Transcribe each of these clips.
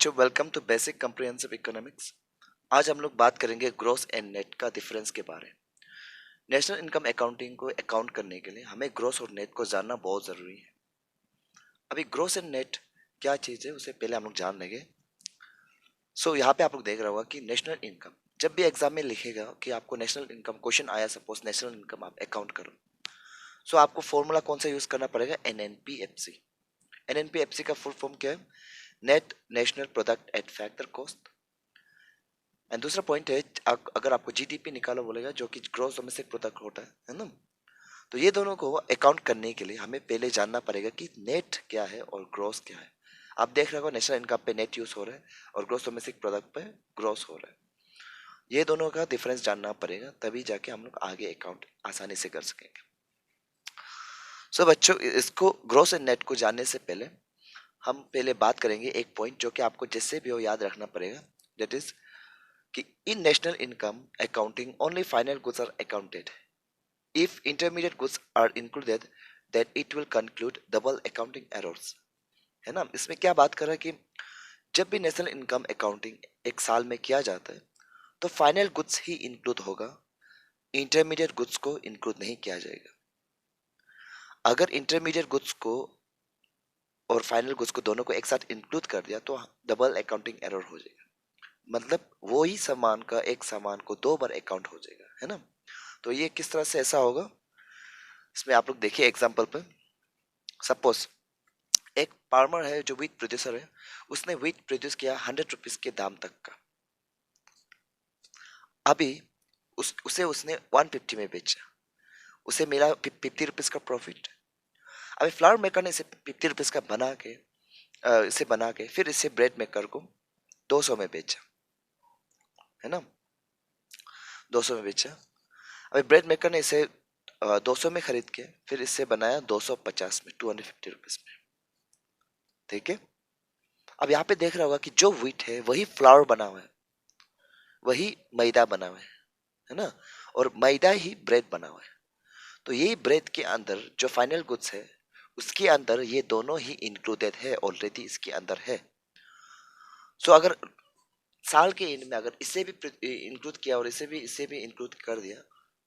बच्चों, welcome to basic comprehensive economics. आज हम लोग बात करेंगे ग्रॉस एंड नेट का डिफरेंस के बारे में। नेशनल इनकम अकाउंटिंग को अकाउंट करने के लिए हमें ग्रॉस और नेट को जानना बहुत ज़रूरी है। अभी ग्रॉस एंड नेट क्या चीज़ है उसे पहले हम लोग जान लेंगे। यहाँ पे आप लोग देख रहे होगा कि नेशनल इनकम जब भी एग्जाम में लिखेगा कि आपको नेशनल इनकम क्वेश्चन आया, सपोज नेशनल इनकम आप अकाउंट करो, आपको फॉर्मूला कौन सा यूज़ करना पड़ेगा? NNPFC। NNPFC का फुल फॉर्म क्या है? Net national product at factor cost. And दूसरा पॉइंट है, अगर आपको जीडीपी निकालो बोलेगा, जो कि ग्रोस डोमेस्टिक प्रोडक्ट होता है ना। तो ये दोनों को अकाउंट करने के लिए हमें पहले जानना पड़ेगा कि नेट क्या है और ग्रोस क्या है। आप देख रहे हो नेशनल इनकम पे नेट यूज हो रहा है और ग्रोस डोमेस्टिक प्रोडक्ट पे ग्रोस हो रहा है। ये दोनों का डिफरेंस जानना पड़ेगा, तभी जाके हम लोग आगे अकाउंट आसानी से कर सकेंगे। बच्चों, इसको ग्रोस एंड नेट को जानने से पहले हम पहले बात करेंगे एक पॉइंट जो कि आपको जिससे भी हो याद रखना पड़ेगा। दैट इज कि in national income accounting only final goods are accounted. If intermediate goods are included, then it will conclude double accounting errors. है ना। इसमें क्या बात कर रहा है कि जब भी नेशनल इनकम अकाउंटिंग एक साल में किया जाता है तो फाइनल गुड्स ही इंक्लूड होगा, इंटरमीडिएट गुड्स को इंक्लूड नहीं किया जाएगा। अगर इंटरमीडिएट गुड्स को और फाइनल गुड्स को दोनों को एक साथ इंक्लूड कर दिया तो डबल अकाउंटिंग एरर हो जाएगा। मतलब वो ही सामान का एक सामान को दो बार अकाउंट हो जाएगा, है ना। तो ये किस तरह से ऐसा होगा, इसमें आप लोग देखिए एग्जांपल पे। सपोज एक फार्मर है जो व्हीट प्रोड्यूसर है, उसने व्हीट प्रोड्यूस किया 100 रुपीज के दाम तक का। अभी उसे उसने 150 में बेचा, उसे मिला 50 रुपीज का प्रॉफिट। अभी फ्लावर मेकर ने इसे 50 रुपीज का इसे बना के फिर इसे ब्रेड मेकर को 200 में बेचा, है ना। 200 में बेचा। अभी ब्रेड मेकर ने इसे 200 में खरीद के फिर इससे बनाया 250 में, 250 रुपीज में। ठीक है। अब यहाँ पे देख रहा होगा कि जो व्हीट है वही फ्लावर बना हुआ है, वही मैदा बना हुआ है ना, और मैदा ही ब्रेड बना हुआ है। तो ये ब्रेड के अंदर जो फाइनल गुड्स है उसके अंदर ये दोनों ही इंक्लूडेड है, ऑलरेडी इसके अंदर है। अगर साल के एंड में अगर इसे भी इंक्लूड किया और इसे भी इंक्लूड कर दिया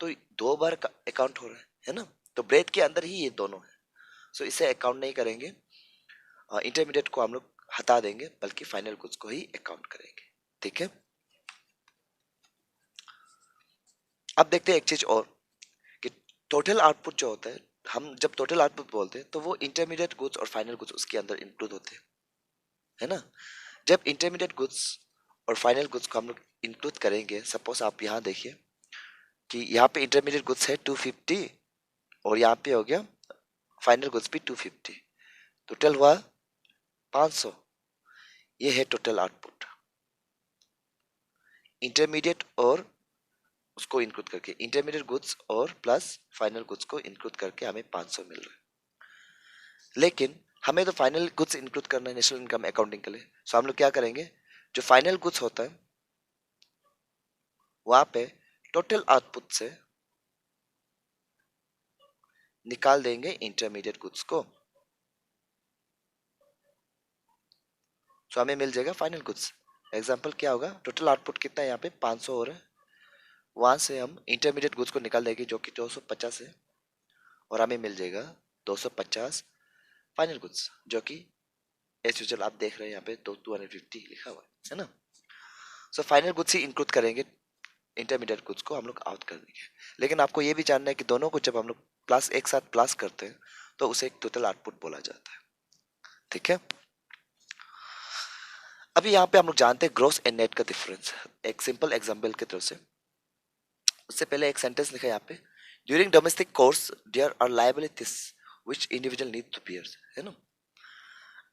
तो दो बार अकाउंट हो रहा है ना। तो ब्रेड के अंदर ही ये दोनों है। इसे अकाउंट नहीं करेंगे, इंटरमीडिएट को हम लोग हटा देंगे, बल्कि फाइनल गुड्स को ही अकाउंट करेंगे। ठीक है। अब देखते हैं एक चीज और कि टोटल आउटपुट जो होता है, हम जब टोटल आउटपुट बोलते हैं तो वो इंटरमीडिएट गुड्स और फाइनल गुड्स उसके अंदर इंक्लूड होते हैं, है ना। जब इंटरमीडिएट गुड्स और फाइनल गुड्स को हम लोग इंक्लूड करेंगे, सपोज आप यहाँ देखिए कि यहाँ पे इंटरमीडिएट गुड्स है 250 और यहाँ पे हो गया फाइनल गुड्स भी 250, टोटल हुआ 500। ये है टोटल आउटपुट इंटरमीडिएट और उसको इंक्लूड करके, इंटरमीडिएट गुड्स और प्लस फाइनल गुड्स को इंक्लूड करके हमें 500 मिल रहा है। लेकिन हमें तो फाइनल गुड्स इंक्लूड करना है नेशनल इनकम अकाउंटिंग के लिए। हम लोग क्या करेंगे, जो फाइनल गुड्स होता है वहां पे टोटल आउटपुट से निकाल देंगे इंटरमीडिएट गुड्स को। हमें मिल जाएगा फाइनल गुड्स। एग्जांपल क्या होगा, टोटल आउटपुट कितना है यहाँ पे 500 हो रहा है, वहां से हम इंटरमीडिएट गुड्स को निकाल देंगे जो कि 250 है, और हमें मिल जाएगा 250 फाइनल गुड्स, जो कि एज यूजुअल आप देख रहे हैं यहाँ पे 250 लिखा हुआ है ना। फाइनल गुड्स ही इंक्लूड करेंगे, इंटरमीडिएट गुड्स को हम लोग आउट कर देंगे। लेकिन आपको ये भी जानना है कि दोनों को जब हम लोग प्लस एक साथ प्लस करते हैं तो उसे एक टोटल आउटपुट बोला जाता है। ठीक है। अभी यहाँ पे हम लोग जानते हैं ग्रॉस एंड नेट का डिफरेंस एक सिंपल एग्जांपल के तरफ से। उससे पहले एक सेंटेंस लिखा है यहाँ पे, during domestic course there are liabilities which individual need to bear, है ना।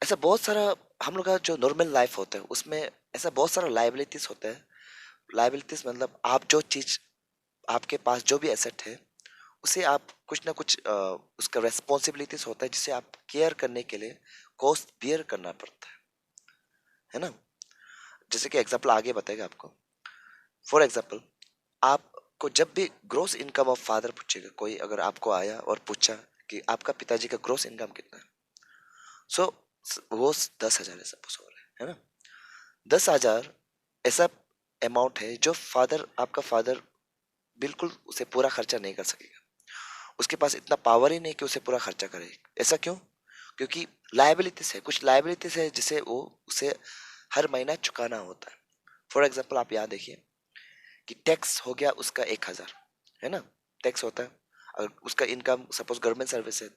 ऐसा बहुत सारा हम लोग का जो नॉर्मल लाइफ होता है उसमें ऐसा बहुत सारा लायबिलिटीज होता है। लायबिलिटीज मतलब आप जो चीज, आपके पास जो भी एसेट है उसे आप कुछ ना कुछ उसका रेस्पॉन्सिबिलिटीज होता है जिसे आप केयर करने के लिए कॉस्ट बियर करना पड़ता है ना। जैसे कि एग्जांपल आगे बताएगा आपको। फॉर एग्जांपल, आपको जब भी ग्रोस इनकम ऑफ फादर पूछेगा, कोई अगर आपको आया और पूछा कि आपका पिताजी का ग्रोस इनकम कितना है, वो 10,000 है सपोज हो रहा है ना। 10,000 ऐसा अमाउंट है जो आपका फादर बिल्कुल उसे पूरा खर्चा नहीं कर सकेगा। उसके पास इतना पावर ही नहीं कि उसे पूरा खर्चा करे। ऐसा क्यों? क्योंकि लायबिलिटीज है, कुछ लायबिलिटीज है जिसे वो उसे हर महीना चुकाना होता है। फॉर एग्जाम्पल आप यहाँ देखिए कि टैक्स हो गया उसका 1,000, है ना? टैक्स होता है। अगर उसका इनकम सपोज गवर्नमेंट सर्विस है,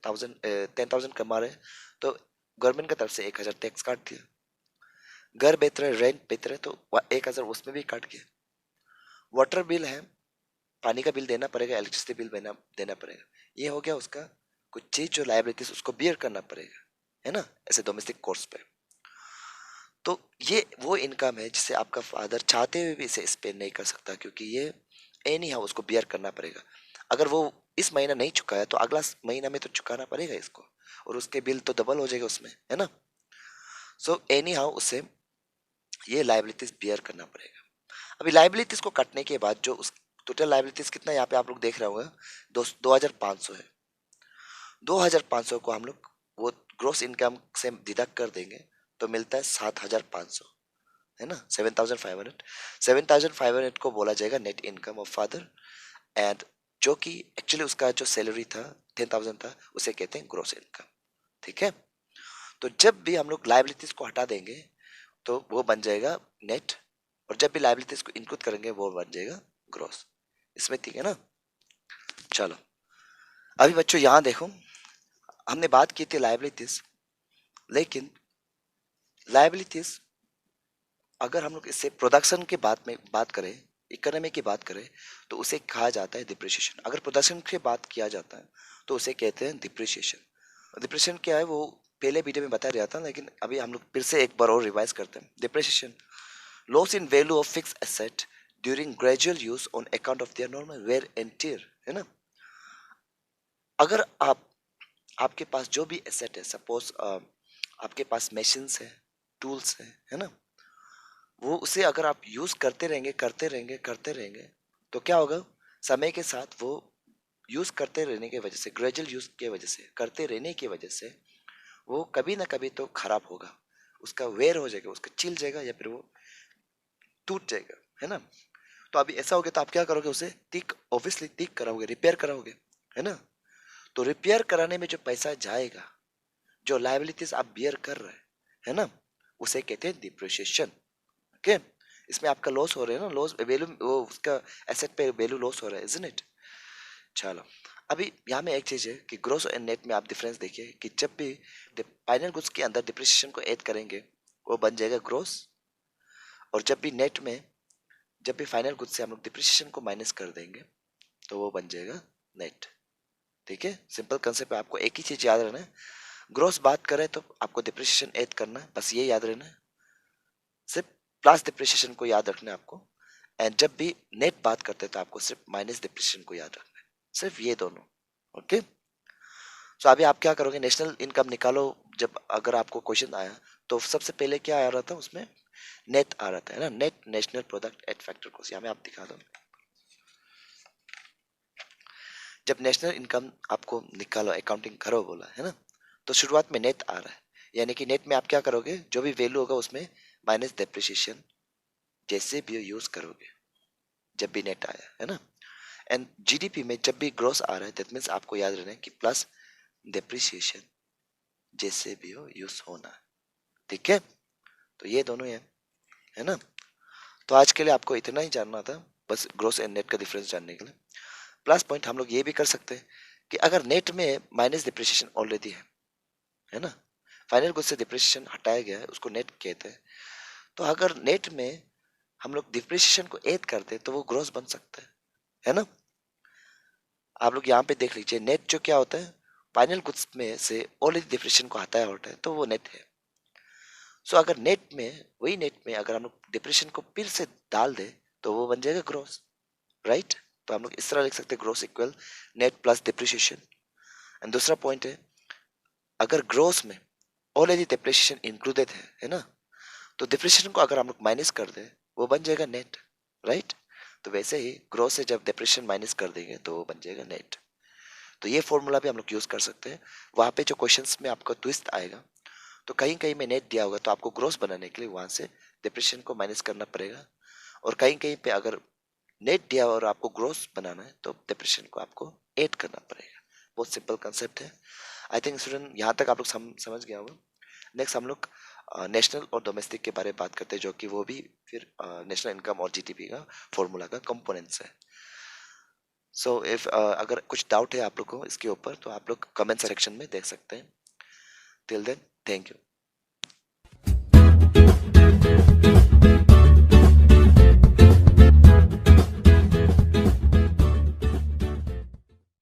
10,000 कमा रहे हैं, तो गवर्नमेंट की तरफ से 1,000 टैक्स काट दिया। घर बेच रहे, रेंट बेच रहे, तो 1,000 उसमें भी काट गया। वाटर बिल है, पानी का बिल देना पड़ेगा, इलेक्ट्रिसिटी बिल देना पड़ेगा। ये हो गया उसका कुछ चीज जो लाइबिलिटीज उसको बियर करना पड़ेगा, है ना, ऐसे डोमेस्टिक कोर्स पे। तो ये वो इनकम है जिसे आपका फादर चाहते हुए भी इसे स्पेंड नहीं कर सकता, क्योंकि ये एनी हाउ उसको बियर करना पड़ेगा। अगर वो इस महीना नहीं चुकाया तो अगला महीना में तो चुकाना पड़ेगा इसको, और उसके बिल तो डबल हो जाएगा उसमें, है ना? सो एनी हाउ उसे ये लाइबिलिटीज बियर करना पड़ेगा। अभी लाइबिलिटीज को काटने के बाद जो उस टोटल लाइबिलिटीज कितना यहाँ पे आप लोग देख रहे होंगे, 2,500 है। 2,500 को हम लोग वो ग्रोस इनकम से डिडक्ट कर देंगे तो मिलता है 7,500, है ना? 7,500। 7,500 को बोला जाएगा net income of father, and जो कि एक्चुअली उसका जो सैलरी था 10,000 था, उसे कहते हैं ग्रोस इनकम। ठीक है? तो जब भी हम लोग लाइबिलिटीज को हटा देंगे तो वो बन जाएगा नेट, और जब भी लाइबिलिटीज को इंक्लूड करेंगे वो बन जाएगा ग्रोस। इसमें ठीक है ना? चलो अभी बच्चों यहाँ देखो, हमने बात की थी लाइबिलिटीज, लेकिन लाइबिलिटीज अगर हम लोग इससे प्रोडक्शन के बात करें, इकोनॉमी की बात करें, तो उसे कहा जाता है डिप्रिसिएशन। अगर प्रोडक्शन की बात किया जाता है तो उसे कहते हैं डिप्रिसिएशन। डिप्रिसिएशन क्या है वो पहले वीडियो में बताया गया था, लेकिन अभी हम लोग फिर से एक बार और रिवाइज करते हैं। Depreciation, loss in value of fix asset during gradual use on account of their normal wear and tear, है ना? अगर आपके पास जो भी एसेट है, सपोज आपके पास मशीन्स है, टूल्स है ना, वो उसे अगर आप यूज करते रहेंगे तो क्या होगा? समय के साथ वो यूज करते रहने की वजह से, ग्रेजुअल यूज की वजह से, करते रहने की वजह से वो कभी ना कभी तो खराब होगा, उसका वेयर हो जाएगा, उसका छिल जाएगा, या फिर वो टूट जाएगा, है ना? तो अभी ऐसा हो गया तो आप क्या करोगे? उसे ठीक ऑब्वियसली ठीक कराओगे, रिपेयर कराओगे, है ना? तो रिपेयर कराने में जो पैसा जाएगा, जो लायबिलिटीज आप बियर कर रहे हैं, है ना, उसे कहते हैं डिप्रिसिएशन। ओके? इसमें आपका लॉस हो रहा है ना, लॉस वैल्यू, वो उसका एसेट पे वैल्यू लॉस हो रहा है, इजंट इट? चलो अभी यहाँ में एक चीज है कि ग्रोस और नेट में आप डिफरेंस देखिए कि जब भी फाइनल गुड्स के अंदर डिप्रिसिएशन को ऐड करेंगे वो बन जाएगा ग्रोस, और जब भी नेट में, जब भी फाइनल गुड्स से हम लोग डिप्रिसिएशन को माइनस कर देंगे तो वो बन जाएगा नेट। ठीक है? सिंपल कंसेप्ट है, आपको एक ही चीज याद रहना है। ग्रोस बात करें तो आपको डिप्रिसिएशन ऐड करना है, बस ये याद रहना है। सिर्फ प्लस डिप्रिसिएशन को याद रखना है आपको, एंड जब भी नेट बात करते हैं तो आपको सिर्फ माइनस डिप्रिसिएशन को याद रखना है, सिर्फ ये दोनों। ओके? सो अभी आप क्या करोगे? नेशनल इनकम निकालो। जब अगर आपको क्वेश्चन आया तो सबसे पहले क्या आ रहा था उसमें? नेट आ रहा था, है ना? Net national product at factor cost. यहाँ में आप दिखा दो, जब नेशनल इनकम आपको निकालो, अकाउंटिंग करो बोला, है ना, तो शुरुआत में नेट आ रहा है, यानी कि नेट में आप क्या करोगे? जो भी वैल्यू होगा उसमें माइनस डेप्रिसिएशन जैसे भी यूज करोगे जब भी नेट आया, है ना? एंड जीडीपी में जब भी ग्रोस आ रहा है दैट मीन्स आपको याद रहना है कि प्लस डेप्रिसिएशन जैसे भी हो यूज होना है। ठीक है? तो ये दोनों है ना? तो आज के लिए आपको इतना ही जानना था, बस ग्रोस एंड नेट का डिफरेंस जानने के लिए। प्लस पॉइंट हम लोग ये भी कर सकते हैं कि अगर नेट में माइनस डिप्रिसिएशन ऑलरेडी है ना, फाइनल गुड्स से डिप्रिसिएशन हटाया गया है, उसको नेट कहते हैं। तो अगर नेट में हम लोग डिप्रिसिएशन को ऐड करते हैं तो वो ग्रोस बन सकता है ना? आप लोग यहाँ पे देख लीजिए, नेट जो क्या होता है, फाइनल गुड्स में से ऑलरेडी डिप्रिसिएशन को हटाया होता है तो वो नेट है। सो अगर नेट में, वही नेट में अगर हम लोग डिप्रिसिएशन को फिर से डाल दे तो वो बन जाएगा ग्रोस, राइट? तो हम लोग इस तरह लिख सकते हैं, gross equal net plus depreciation. And दूसरा पॉइंट है, अगर ग्रोस में ऑलरेडी डिप्रिसिएशन इंक्लूडेड है ना, तो डिप्रिसिएशन को अगर हम लोग माइनस कर दे वो बन जाएगा नेट, राइट? तो वैसे ही ग्रोस से जब डिप्रिसिएशन माइनस कर देंगे तो वो बन जाएगा नेट। तो ये फॉर्मूला भी हम लोग यूज कर सकते हैं। वहां पे जो क्वेश्चंस में आपका ट्विस्ट आएगा तो कहीं कहीं में नेट दिया होगा तो आपको ग्रोस बनाने के लिए वहां से डिप्रेशन को माइनस करना पड़ेगा, और कहीं कहीं पे अगर नेट दिया और आपको ग्रोस बनाना है तो डिप्रेशन को आपको ऐड करना पड़ेगा। बहुत सिंपल कंसेप्ट है। आई थिंक स्टूडेंट यहाँ तक आप लोग समझ गया होगा। नेक्स्ट हम लोग नेशनल और डोमेस्टिक के बारे में बात करते हैं, जो कि वो भी फिर नेशनल इनकम और जीडीपी का फॉर्मूला का कंपोनेंट्स है। सो इफ अगर कुछ डाउट है आप लोग को इसके ऊपर तो आप लोग कमेंट सेक्शन में देख सकते हैं। Till then, thank you.